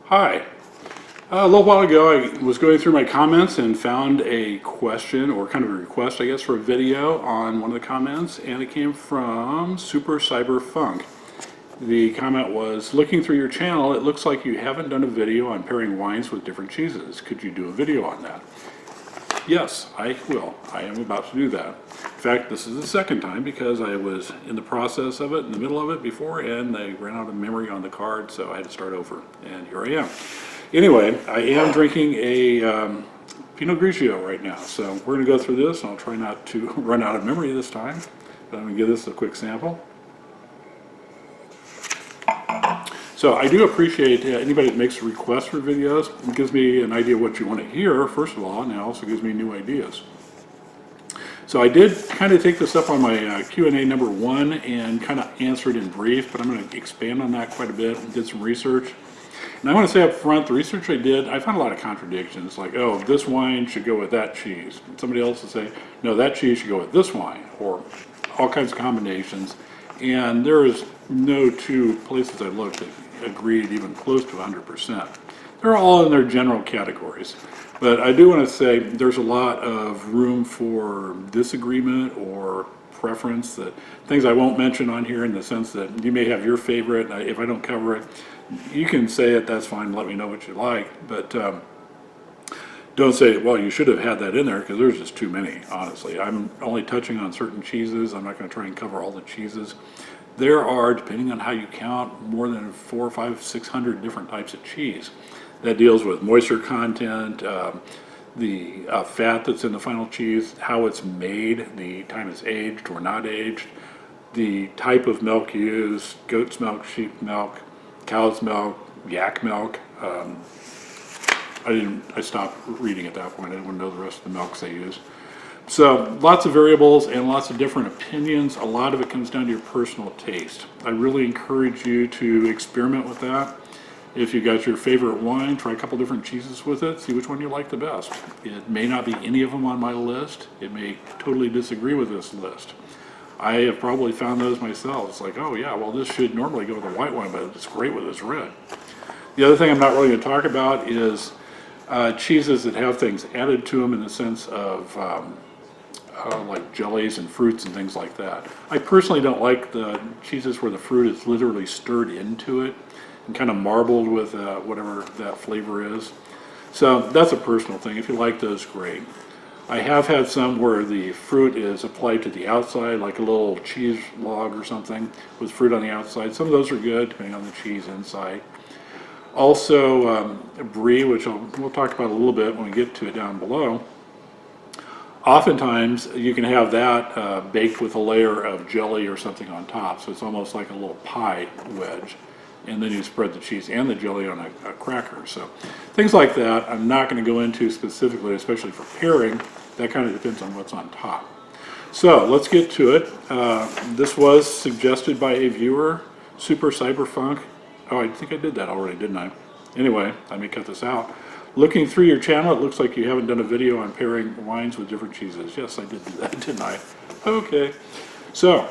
Hi. A little while ago I was going through my comments and found a question, or kind of a request I guess, for a video on one of the comments, and it came from Super Cyber Funk. The comment was, looking through your channel, it looks like you haven't done a video on pairing wines with different cheeses. Could you do a video on that? Yes, I will. I am about to do that. In fact, this is the second time because I was in the process of it, in the middle of it before, and I ran out of memory on the card, so I had to start over, and here I am. Anyway, I am drinking a Pinot Grigio right now, so we're going to go through this, and I'll try not to run out of memory this time, but I'm going to give this a quick sample. So I do appreciate anybody that makes requests for videos. It gives me an idea of what you want to hear, first of all, and it also gives me new ideas. So I did kind of take this up on my Q&A number 1 and kind of answer it in brief, but I'm going to expand on that quite a bit and did some research. And I want to say up front, the research I did, I found a lot of contradictions, like, oh, this wine should go with that cheese. And somebody else will say, no, that cheese should go with this wine, or all kinds of combinations. And there is no two places I looked that agreed even close to 100%. They're all in their general categories. But I do want to say there's a lot of room for disagreement or preference, that things I won't mention on here, in the sense that you may have your favorite. If I don't cover it, you can say it, that's fine, let me know what you like. But don't say, well, you should have had that in there, because there's just too many, honestly. I'm only touching on certain cheeses. I'm not going to try and cover all the cheeses. There are, depending on how you count, more than 400, 500, 600 different types of cheese. That deals with moisture content, the fat that's in the final cheese, how it's made, the time it's aged or not aged, the type of milk used, goat's milk, sheep milk, cow's milk, yak milk. I stopped reading at that point. I didn't want to know the rest of the milks they use. So lots of variables and lots of different opinions. A lot of it comes down to your personal taste. I really encourage you to experiment with that. If you got your favorite wine, try a couple different cheeses with it, see which one you like the best. It may not be any of them on my list. It may totally disagree with this list. I have probably found those myself. It's like, oh yeah, well, this should normally go with a white wine, but it's great with this red. The other thing I'm not really going to talk about is cheeses that have things added to them, in the sense of like jellies and fruits and things like that. I personally don't like the cheeses where the fruit is literally stirred into it and kind of marbled with whatever that flavor is. So that's a personal thing. If you like those, great. I have had some where the fruit is applied to the outside, like a little cheese log or something with fruit on the outside. Some of those are good, depending on the cheese inside. Also, Brie, which we'll talk about a little bit when we get to it down below. Oftentimes, you can have that baked with a layer of jelly or something on top, so it's almost like a little pie wedge. And then you spread the cheese and the jelly on a cracker. So things like that I'm not going to go into specifically, especially for pairing. That kind of depends on what's on top. So let's get to it. This was suggested by a viewer, Super Cyberfunk. Oh, I think I did that already, didn't I? Anyway, let me cut this out. Looking through your channel, it looks like you haven't done a video on pairing wines with different cheeses. Yes, I did do that, didn't I? Okay. So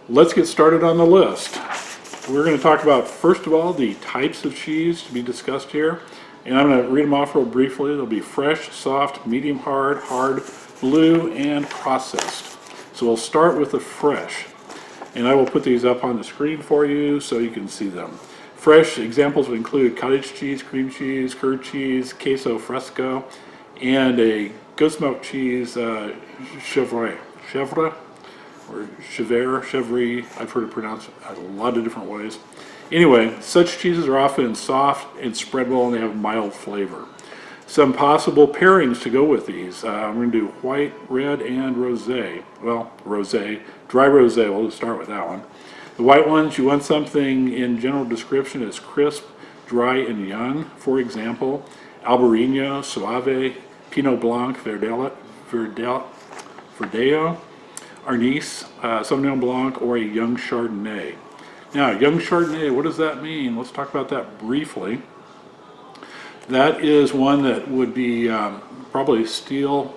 let's get started on the list. We're going to talk about, first of all, the types of cheese to be discussed here. And I'm going to read them off real briefly. They'll be fresh, soft, medium hard, hard, blue, and processed. So we'll start with the fresh. And I will put these up on the screen for you so you can see them. Fresh examples would include cottage cheese, cream cheese, curd cheese, queso fresco, and a goat's milk cheese, chèvre, or chèvre, I've heard it pronounced a lot of different ways. Anyway, such cheeses are often soft and spreadable, and they have mild flavor. Some possible pairings to go with these. I'm going to do white, red, and rosé. Well, rosé, dry rosé, we'll just start with that one. The white ones, you want something in general description as crisp, dry, and young. For example, Albariño, Soave, Pinot Blanc, Verdejo, Arneis, Sauvignon Blanc, or a young Chardonnay. Now, young Chardonnay, what does that mean? Let's talk about that briefly. That is one that would be probably stainless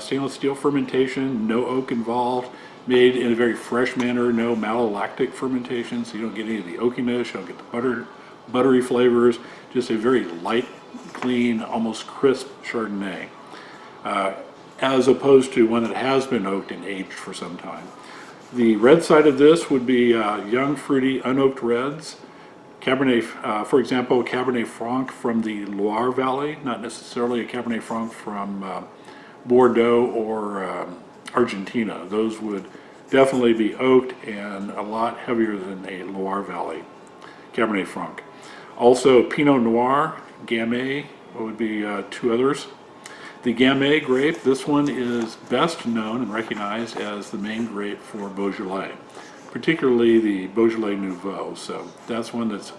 steel fermentation, no oak involved, made in a very fresh manner, no malolactic fermentation, so you don't get any of the oakiness, you don't get the buttery flavors, just a very light, clean, almost crisp Chardonnay, as opposed to one that has been oaked and aged for some time. The red side of this would be young, fruity, unoaked reds. Cabernet, for example, Cabernet Franc from the Loire Valley, not necessarily a Cabernet Franc from Bordeaux or Argentina. Those would definitely be oaked and a lot heavier than a Loire Valley Cabernet Franc. Also, Pinot Noir, Gamay would be two others. The Gamay grape, this one is best known and recognized as the main grape for Beaujolais, particularly the Beaujolais Nouveau. So that's one that's,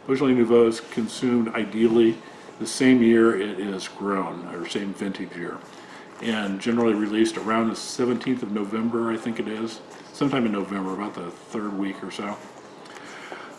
Beaujolais Nouveau is consumed ideally the same year it is grown, or same vintage year, and generally released around the 17th of November, I think it is, sometime in November, about the third week or so.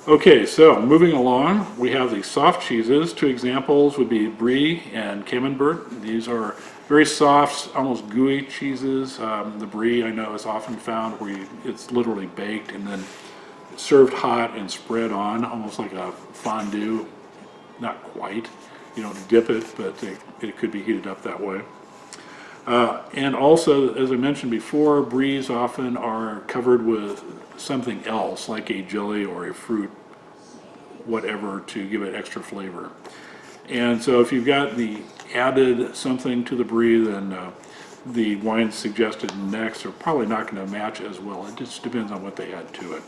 Okay, so moving along, we have the soft cheeses. Two examples would be Brie and Camenbert. These are very soft, almost gooey cheeses. The Brie, I know, is often found where it's literally baked and then served hot and spread on, almost like a fondue. Not quite. You don't dip it, but it could be heated up that way. And also, as I mentioned before, Bries often are covered with something else, like a jelly or a fruit, whatever, to give it extra flavor. And so if you've got the added something to the Brie, then the wines suggested next are probably not going to match as well. It just depends on what they add to it.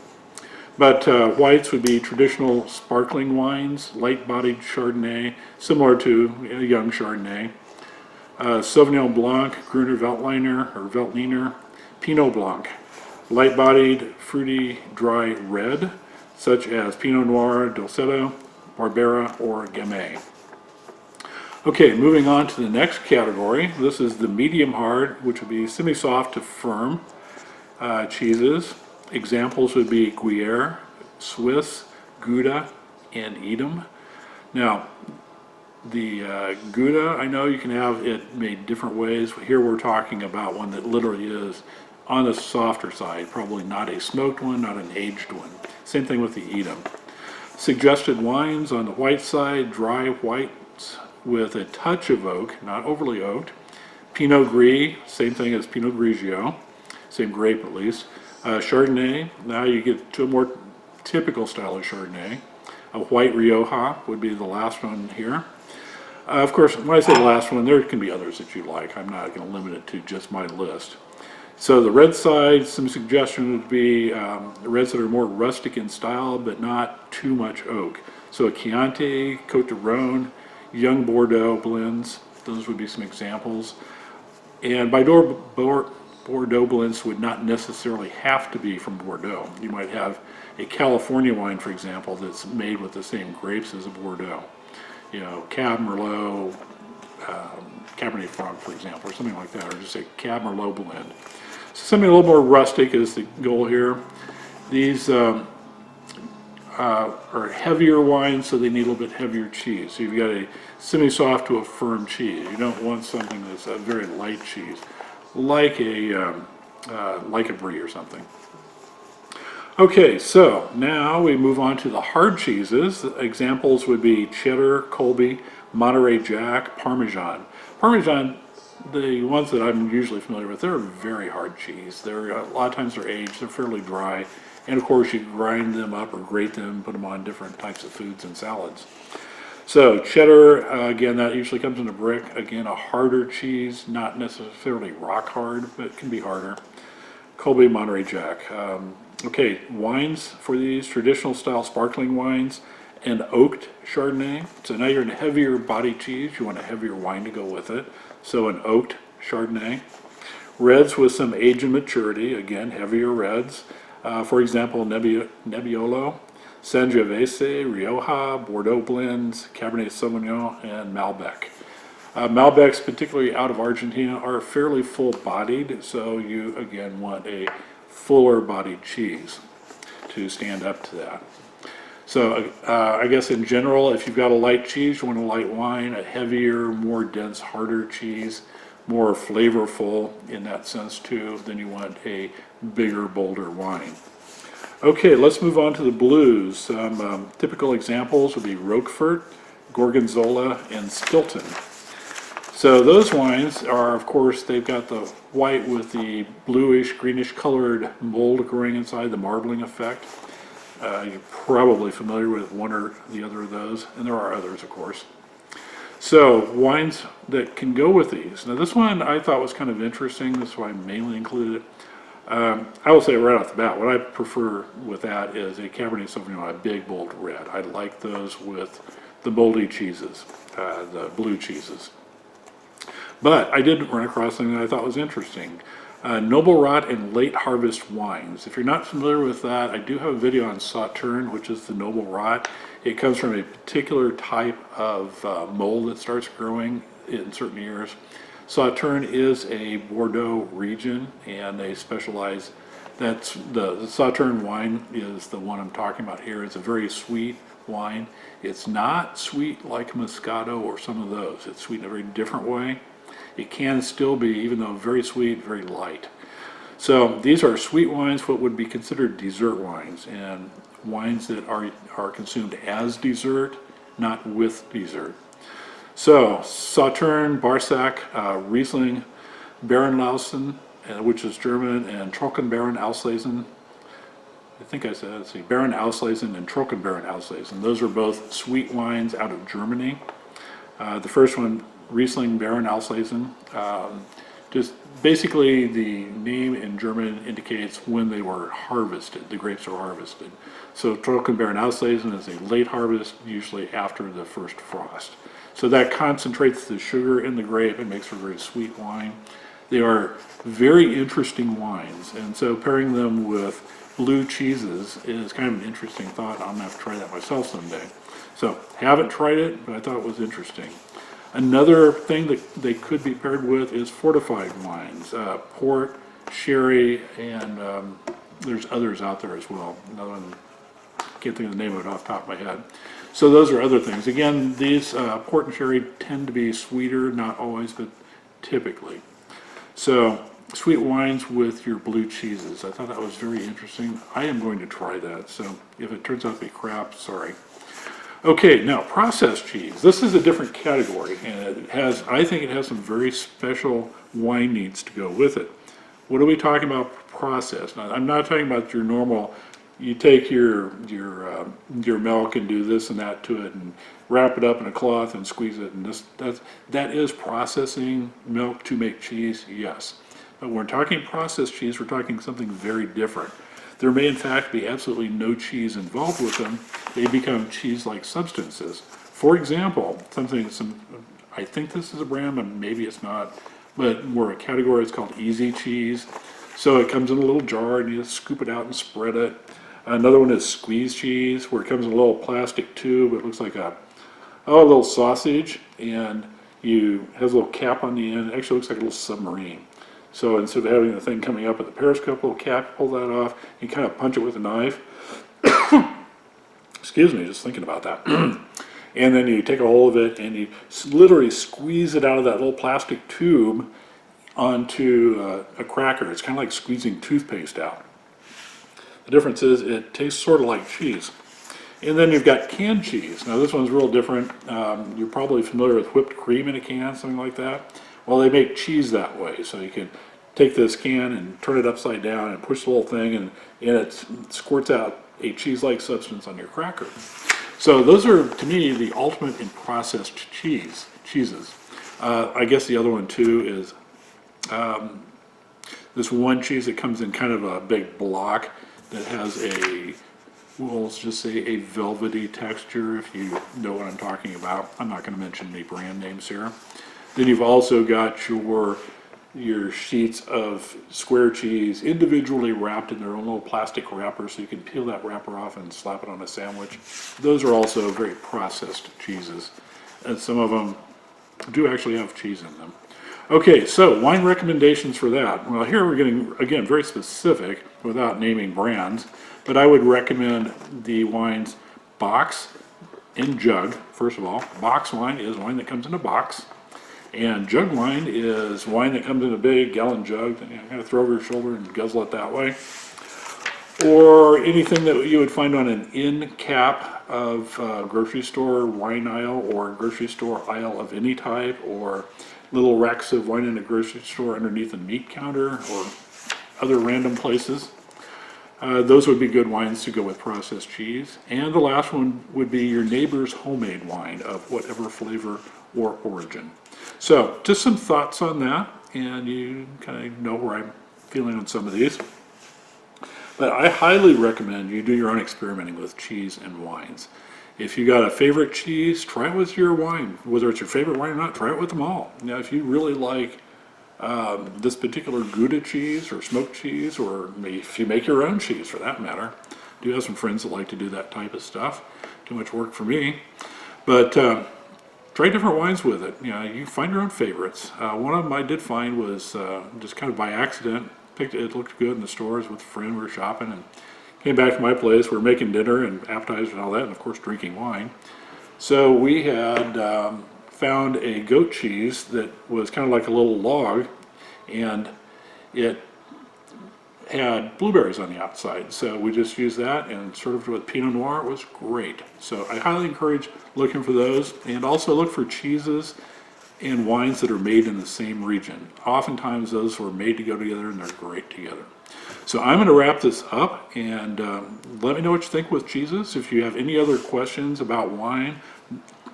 But whites would be traditional sparkling wines, light-bodied Chardonnay, similar to a young Chardonnay. Sauvignon Blanc, Gruener Veltliner, or Veltliner, Pinot Blanc, light-bodied, fruity, dry red, such as Pinot Noir, Dolcetto, Barbera, or Gamay. Okay, moving on to the next category. This is the medium hard, which would be semi-soft to firm cheeses. Examples would be Gruyere, Swiss, Gouda, and edam. Now, the Gouda, I know you can have it made different ways. Here we're talking about one that literally is on the softer side, probably not a smoked one, not an aged one. Same thing with the edam. Suggested wines on the white side, dry whites with a touch of oak, not overly oaked. Pinot Gris, same thing as Pinot Grigio, same grape at least. Chardonnay, now you get to a more typical style of Chardonnay. A white Rioja would be the last one here. Of course, when I say the last one, there can be others that you like. I'm not going to limit it to just my list. So the red side, some suggestion would be reds that are more rustic in style, but not too much oak. So a Chianti, Côte de Rhône, young Bordeaux blends, those would be some examples. And by Bordeaux blends would not necessarily have to be from Bordeaux. You might have a California wine, for example, that's made with the same grapes as a Bordeaux. You know, Cab Merlot, Cabernet Franc, for example, or something like that, or just a Cab Merlot blend. So something a little more rustic is the goal here. These are heavier wines, so they need a little bit heavier cheese. So you've got a semi-soft to a firm cheese. You don't want something that's a very light cheese, like a Brie or something. Okay, so now we move on to the hard cheeses. Examples would be Cheddar, Colby, Monterey Jack, Parmesan. Parmesan, the ones that I'm usually familiar with, they're a very hard cheese. They're a lot of times they're aged, they're fairly dry, and of course you grind them up or grate them, put them on different types of foods and salads. So Cheddar, again, that usually comes in a brick. Again, a harder cheese, not necessarily rock hard, but it can be harder. Colby, Monterey Jack. Okay, wines for these, traditional style sparkling wines, and oaked Chardonnay. So now you're in a heavier body cheese, you want a heavier wine to go with it. So an oaked Chardonnay. Reds with some age and maturity, again, heavier reds. For example, Nebbiolo, Sangiovese, Rioja, Bordeaux blends, Cabernet Sauvignon, and Malbec. Malbecs, particularly out of Argentina, are fairly full-bodied, so you, again, want a fuller-bodied cheese to stand up to that. So I guess in general, if you've got a light cheese, you want a light wine, a heavier, more dense, harder cheese, more flavorful in that sense too, then you want a bigger, bolder wine. Okay, let's move on to the blues. Some typical examples would be Roquefort, Gorgonzola, and Stilton. So those wines are, of course, they've got the white with the bluish, greenish colored mold growing inside, the marbling effect. You're probably familiar with one or the other of those, and there are others, of course. So wines that can go with these. Now this one I thought was kind of interesting, that's why I mainly included it. I will say right off the bat, what I prefer with that is a Cabernet Sauvignon, a big bold red. I like those with the moldy cheeses, the blue cheeses. But I did run across something that I thought was interesting. Noble Rot and late harvest wines. If you're not familiar with that, I do have a video on Sauterne, which is the Noble Rot. It comes from a particular type of mold that starts growing in certain years. Sauterne is a Bordeaux region, and they specialize. That's the Sauterne wine is the one I'm talking about here. It's a very sweet wine. It's not sweet like Moscato or some of those. It's sweet in a very different way. It can still be, even though very sweet, very light. So these are sweet wines, what would be considered dessert wines, and wines that are consumed as dessert, not with dessert. So Sauterne, Barsack, Riesling, Beerenlausen, which is German, and Trockenbeeren Auslesen. I think I said, let's see, Beeren Auslesen and Trockenbeeren Auslesen. Those are both sweet wines out of Germany. The first one, Riesling Beeren Auslesen, just basically the name in German indicates when they were harvested, the grapes are harvested. So Trockenbeeren Auslesen is a late harvest, usually after the first frost. So that concentrates the sugar in the grape and makes for a very sweet wine. They are very interesting wines, and so pairing them with blue cheeses is kind of an interesting thought. I'm gonna have to try that myself someday. So haven't tried it, but I thought it was interesting. Another thing that they could be paired with is fortified wines, port, sherry, and there's others out there as well. Another one, can't think of the name of it off the top of my head. So those are other things. Again, these port and sherry tend to be sweeter, not always, but typically. So sweet wines with your blue cheeses. I thought that was very interesting. I am going to try that. So if it turns out to be crap, sorry. Okay, now processed cheese. This is a different category, and it has, I think it has some very special wine needs to go with it. What are we talking about processed? Now, I'm not talking about your normal, you take your milk and do this and that to it and wrap it up in a cloth and squeeze it, and that is processing milk to make cheese, yes. But when we're talking processed cheese, we're talking something very different. There may in fact be absolutely no cheese involved with them. They become cheese-like substances. For example, I think this is a brand, but maybe it's not, but more a category, it's called easy cheese. So it comes in a little jar and you just scoop it out and spread it. Another one is squeeze cheese, where it comes in a little plastic tube. It looks like a little sausage, and has a little cap on the end. It actually looks like a little submarine. So instead of having the thing coming up at the periscope, little cap, pull that off, you kind of punch it with a knife. Excuse me, just thinking about that. And then you take a hold of it and you literally squeeze it out of that little plastic tube onto a cracker. It's kind of like squeezing toothpaste out. The difference is it tastes sort of like cheese. And then you've got canned cheese. Now this one's real different. You're probably familiar with whipped cream in a can, something like that. Well, they make cheese that way, so you can take this can and turn it upside down and push the little thing, and it squirts out a cheese-like substance on your cracker. So those are, to me, the ultimate in processed cheeses. I guess the other one too is this one cheese that comes in kind of a big block that has well, let's just say a velvety texture, if you know what I'm talking about. I'm not going to mention any brand names here. Then you've also got your sheets of square cheese individually wrapped in their own little plastic wrapper, so you can peel that wrapper off and slap it on a sandwich. Those are also very processed cheeses, and some of them do actually have cheese in them. Okay, so wine recommendations for that. Well, here we're getting, again, very specific without naming brands, but I would recommend the wines box and jug. First of all, box wine is wine that comes in a box. And jug wine is wine that comes in a big gallon jug that you kind of throw over your shoulder and guzzle it that way. or anything that you would find on an end cap of grocery store wine aisle or grocery store aisle of any type, or little racks of wine in a grocery store underneath a meat counter or other random places. Those would be good wines to go with processed cheese. And the last one would be your neighbor's homemade wine of whatever flavor or origin. So just some thoughts on that, and you kind of know where I'm feeling on some of these. But I highly recommend you do your own experimenting with cheese and wines. If you got a favorite cheese, try it with your wine. Whether it's your favorite wine or not, try it with them all. Now, if you really like this particular Gouda cheese or smoked cheese, or if you make your own cheese for that matter, I do have some friends that like to do that type of stuff. Too much work for me. But try different wines with it. You know, you find your own favorites. One of them I did find was just kind of by accident. Picked it, looked good in the stores with a friend. We were shopping and came back to my place. We were making dinner and appetizers and all that, and of course drinking wine. So we had found a goat cheese that was kind of like a little log, and it had blueberries on the outside. So we just used that and served with Pinot Noir. It was great. So I highly encourage looking for those, and also look for cheeses and wines that are made in the same region. Oftentimes those were made to go together, and they're great together. So I'm going to wrap this up, and let me know what you think with cheeses. If you have any other questions about wine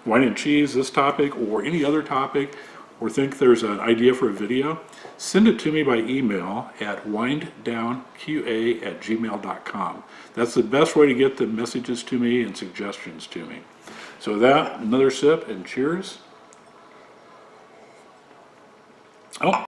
and cheese, this topic, or any other topic, or think there's an idea for a video, send it to me by email at WindDownQA@gmail.com. That's the best way to get the messages to me and suggestions to me. So with that, another sip, and cheers. Oh,